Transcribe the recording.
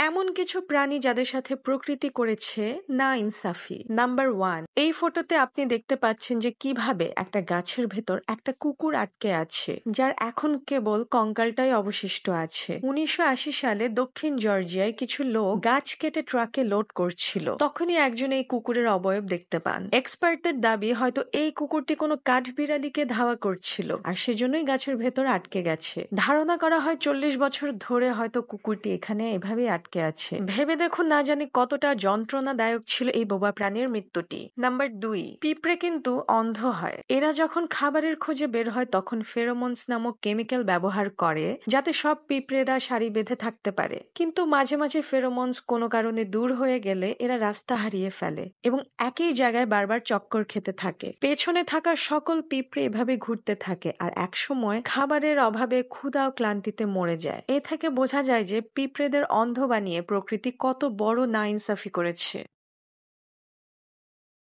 এমন কিছু প্রাণী যাদের সাথে প্রকৃতি করেছে না ইনসাফি। নাম্বার 1, এই ফটোতে আপনি দেখতে পাচ্ছেন যে কিভাবে একটা গাছের ভেতর একটা কুকুর আটকে আছে, যার এখন কেবল কঙ্কালটাই অবশিষ্ট আছে। 1980 সালে দক্ষিণ জর্জিয়ায় কিছু লোক গাছ কেটে ট্রাকে লোড করছিল, তখনই একজন এই কুকুরের অবয়ব দেখতে পান। এক্সপার্টদের দাবি হয়তো এই কুকুরটি কোনো কাঠবিড়ালিকে ধাওয়া করছিল, আর সেজন্যই গাছের ভেতর আটকে গেছে। ধারণা করা হয় 40 বছর ধরে হয়তো কুকুরটি এখানে এভাবেই আটকে আছে। ভেবে দেখুন না জানি কতটা যন্ত্রণাদায়ক ছিল এই বোবা প্রাণীর মৃত্যুটি। নাম্বার 2, পিঁপড়ে কিন্তু অন্ধ হয়। এরা যখন খাবারের খোঁজে বের হয় তখন ফেরোমনস নামক কেমিক্যাল ব্যবহার করে যাতে সব পিঁপড়েরা সারি বেঁধে থাকতে পারে। কিন্তু মাঝে মাঝে ফেরোমনস কোনো কারণে দূর হয়ে গেলে এরা রাস্তা হারিয়ে ফেলে এবং একই জায়গায় বারবার চক্কর খেতে থাকে। পেছনে থাকা সকল পিঁপড়ে এভাবে ঘুরতে থাকে আর একসময় খাবারের অভাবে ক্ষুধা ও ক্লান্তিতে মরে যায়। এ থেকে বোঝা যায় যে পিঁপড়েদের অন্ধ বানিয়ে প্রকৃতি কত বড় নাইনসাফি করেছে।